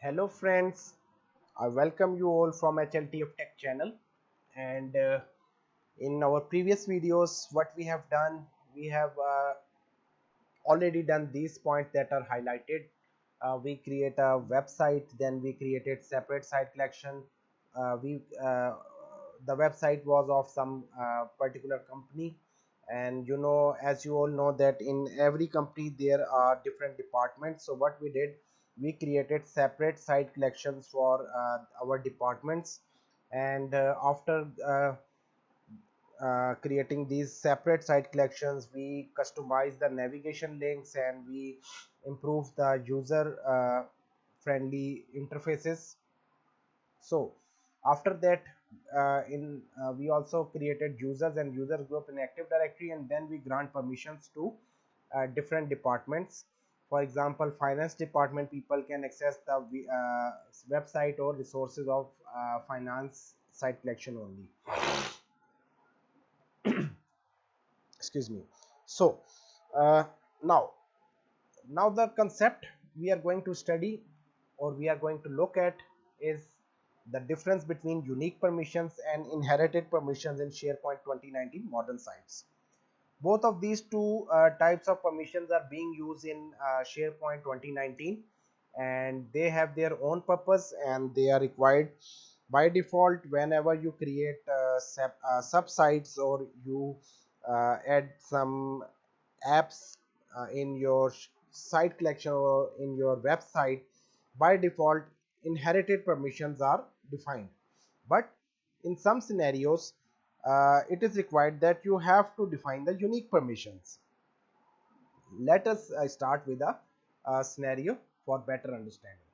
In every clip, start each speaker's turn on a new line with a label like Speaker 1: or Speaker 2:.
Speaker 1: Hello friends, I welcome you all from HLTF Tech channel. And in our previous videos, what we have done, we have already done these points that are highlighted. We create a website, then we created separate site collection. We The website was of some particular company, and as you all know that in every company there are different departments. So what we did, we created separate site collections for our departments, and after creating these separate site collections, we customize the navigation links and we improve the user friendly interfaces. So after that, in we also created users and user group in Active Directory, and then we grant permissions to different departments. For example, finance department people can access the website or resources of finance site collection only. Excuse me. So uh, now now the concept we are going to study, or we are going to look at, is the difference between unique permissions and inherited permissions in SharePoint 2019 modern sites. Both of these two types of permissions are being used in SharePoint 2019, and they have their own purpose and they are required by default whenever you create sub sites, or you add some apps in your site collection or in your website. By default, inherited permissions are defined, but in some scenarios it is required that you have to define the unique permissions. Let us start with a scenario for better understanding.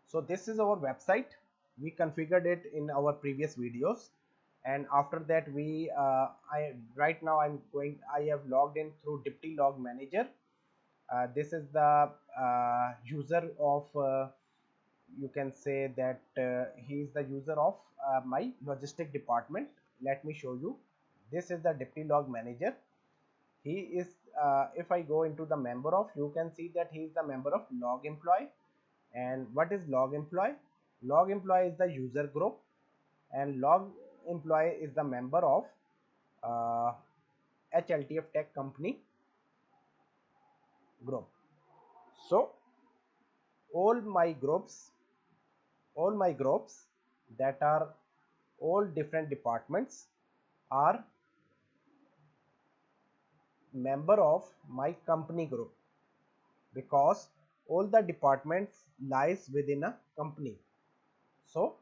Speaker 1: So this is our website. We configured it in our previous videos, and after that we I right now I have logged in through Dipty Log Manager. This is the user of you can say that he is the user of my logistic department. Let me show you. This is the Dipty Log Manager. He is if I go into the member of, you can see that he is the member of log employee. And what is log employee? Log employee is the user group, and log employee is the member of uh, HLTF Tech company group. So all my groups all my groups that are all different departments are member of my company group, because all the departments lies within a company. So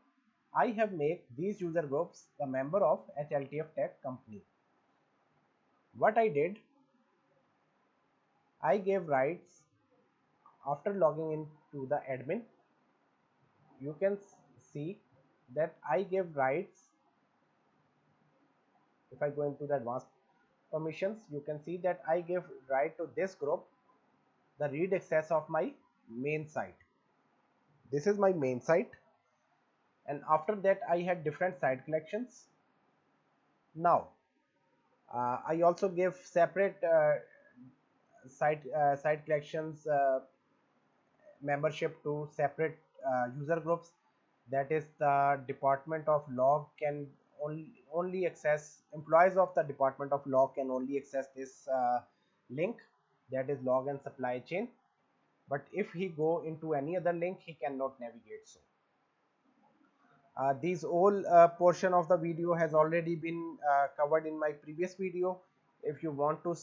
Speaker 1: I have made these user groups the member of HLTF Tech company. What I did, I gave rights after logging into the admin. You can see that I gave rights. If I go into the advanced permissions, you can see that I gave right to this group the read access of my main site. This is my main site, and after that I had different site collections. Now I also gave separate site collections membership to separate user groups. That is, the department of log can only access, employees of the department of log can only access this link, that is log and supply chain. But if he go into any other link, he cannot navigate. So these all portion of the video has already been covered in my previous video. If you want to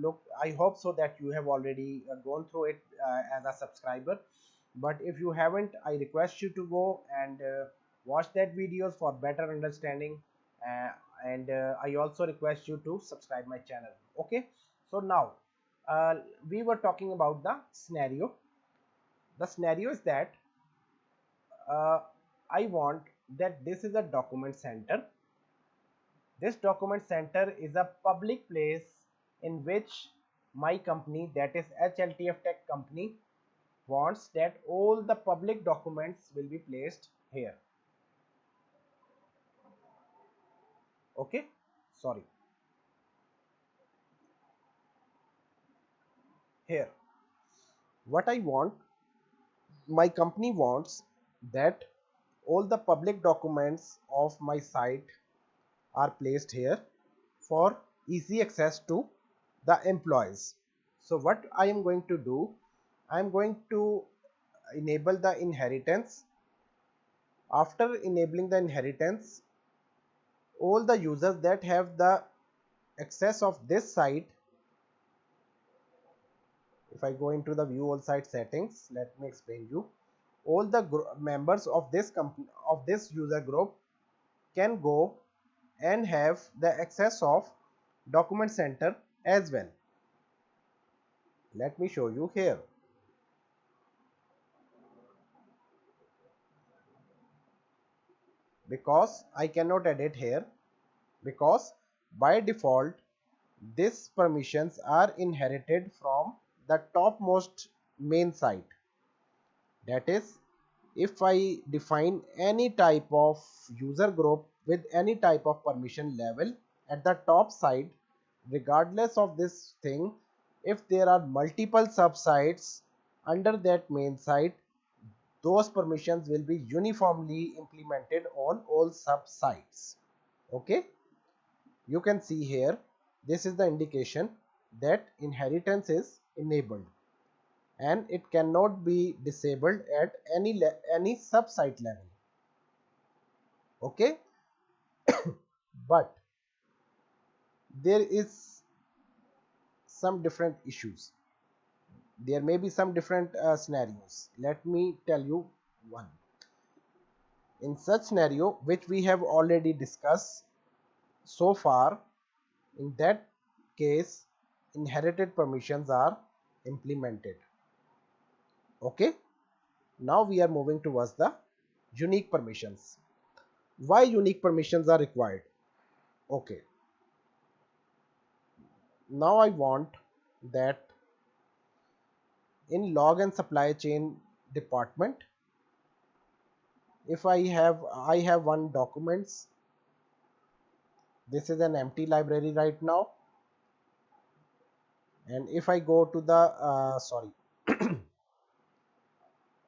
Speaker 1: look, I hope so that you have already gone through it as a subscriber. But if you haven't, I request you to go and watch that videos for better understanding. uh, and I also request you to subscribe my channel. Okay, so now we were talking about the scenario. The scenario is that uh, I want that this is a document center. This document center is a public place in which my company, that is HLTF Tech company, wants that all the public documents will be placed here. Okay, sorry, here. What I want, my company wants that all the public documents of my site are placed here for easy access to the employees. So what I am going to do, I am going to enable the inheritance. After enabling the inheritance, all the users that have the access of this site, if I go into the view all site settings, let me explain you. All the members of this company, of this user group, can go and have the access of document center as well. Let me show you here. Because I cannot edit here, because by default these permissions are inherited from the topmost main site. That is, if I define any type of user group with any type of permission level at the top side, regardless of this thing, if there are multiple subsites under that main site, those permissions will be uniformly implemented on all subsites. Okay, you can see here, this is the indication that inheritance is enabled and it cannot be disabled at any subsite level. Okay, but there is some different issues. There may be some different scenarios. Let me tell you one. In such scenario which we have already discussed so far, in that case inherited permissions are implemented. Okay, now we are moving towards the unique permissions. Why unique permissions are required? Okay, now I want that in log and supply chain department, if I have one documents, this is an empty library right now, and if I go to the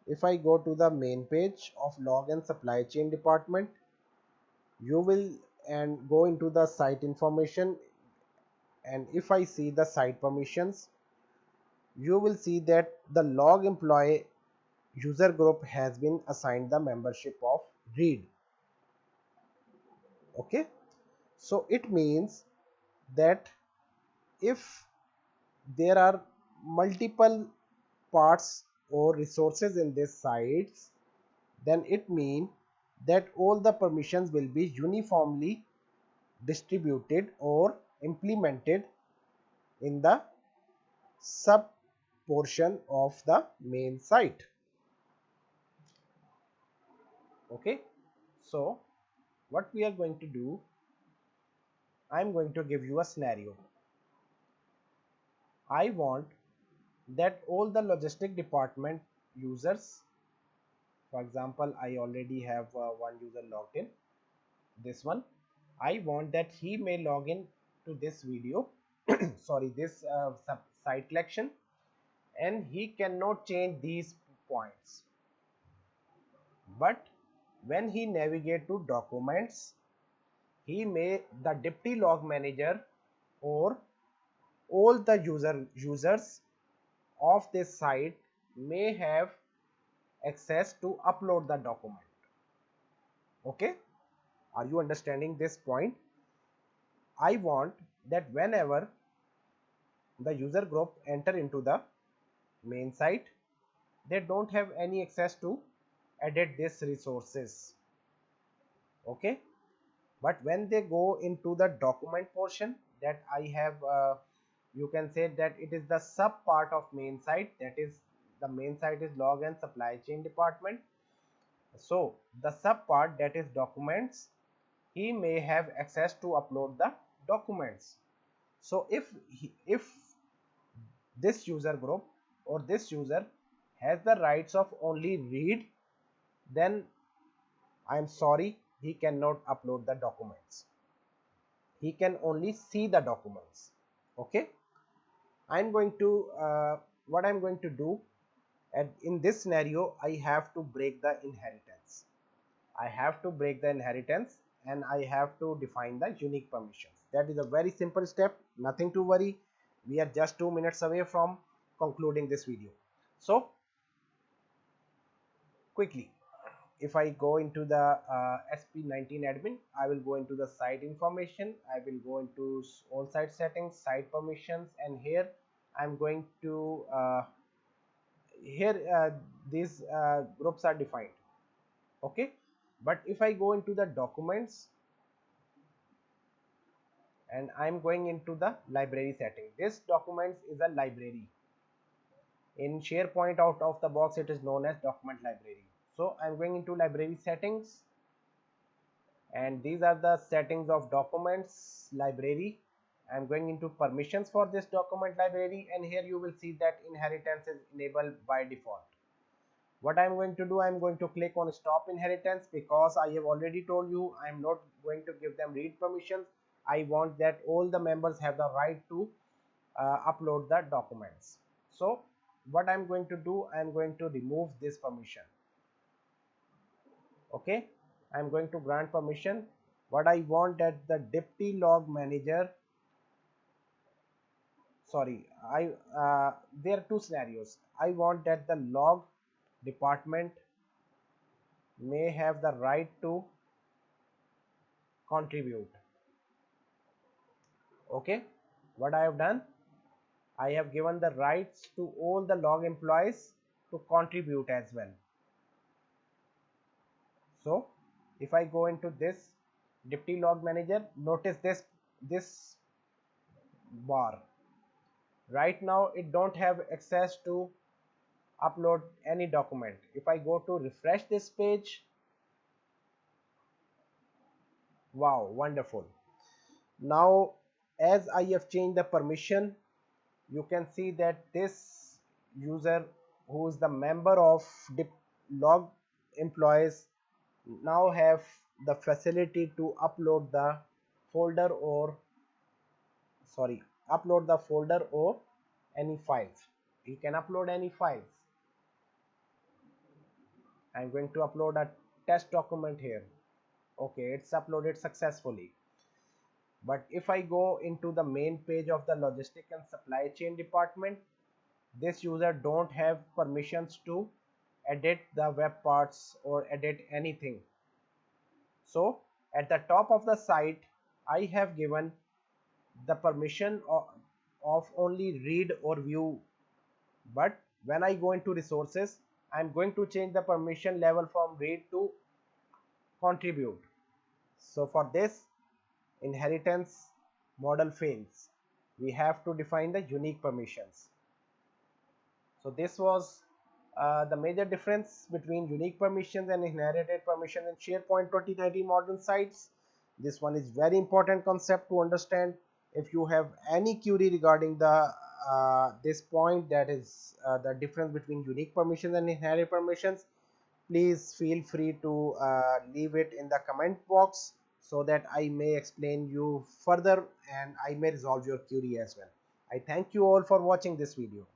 Speaker 1: if I go to the main page of log and supply chain department, you will and go into the site information, and if I see the site permissions, you will see that the log employee user group has been assigned the membership of read. Okay, so it means that if there are multiple parts or resources in this sites, then it means that all the permissions will be uniformly distributed or implemented in the sub portion of the main site. Okay, so what we are going to do, I am going to give you a scenario. I want that all the logistic department users, for example, I already have one user logged in, this one, I want that he may log in to this video sorry, this site collection, and he cannot change these points, but when he navigate to documents, he may, the deputy log manager or all the users of this site may have access to upload the document. Okay, are you understanding this point? I want that whenever the user group enter into the main site, they don't have any access to edit these resources. Okay, but when they go into the document portion, that I have you can say that it is the sub part of main site, that is the main site is log and supply chain department. So the sub part, that is documents, he may have access to upload the documents. So if this user group or this user has the rights of only read, then I am sorry, he cannot upload the documents. He can only see the documents. Okay, I'm going to what I'm going to do, And in this scenario, I have to break the inheritance. I have to break the inheritance and I have to define the unique permissions. That is a very simple step, nothing to worry. We are just 2 minutes away from concluding this video. So quickly, if I go into the SP19 admin, I will go into the site information, I will go into all site settings, site permissions, and here I'm going to here these groups are defined. Okay, but if I go into the documents and I'm going into the library setting, this documents is a library. In SharePoint, out of the box, it is known as document library. So I'm going into library settings, and these are the settings of documents library. I'm going into permissions for this document library, and here you will see that inheritance is enabled by default. What I'm going to do, I'm going to click on stop inheritance, because I have already told you I'm not going to give them read permissions. I want that all the members have the right to upload the documents. So what I'm going to do, I'm going to remove this permission. Okay, I'm going to grant permission. What I want, that the deputy log manager, sorry, I there are two scenarios. I want that the log department may have the right to contribute. Okay, what I have done, I have given the rights to all the log employees to contribute as well. So if I go into this deputy log manager, notice this bar. Right now it don't have access to upload any document. If I go to refresh this page, wow, wonderful. Now as I have changed the permission, you can see that this user, who is the member of log employees, now have the facility to upload the folder or upload the folder or any files. You can upload any files. I'm going to upload a test document here. Okay, it's uploaded successfully. But if I go into the main page of the logistic and supply chain department, this user don't have permissions to edit the web parts or edit anything. So at the top of the site, I have given the permission of only read or view. But when I go into resources, I'm going to change the permission level from read to contribute. So for this, inheritance model fails. We have to define the unique permissions. So this was the major difference between unique permissions and inherited permissions in SharePoint 2019 modern sites. This one is very important concept to understand. If you have any query regarding the this point, that is the difference between unique permissions and inherited permissions, please feel free to leave it in the comment box, so that I may explain you further and I may resolve your query as well. I thank you all for watching this video.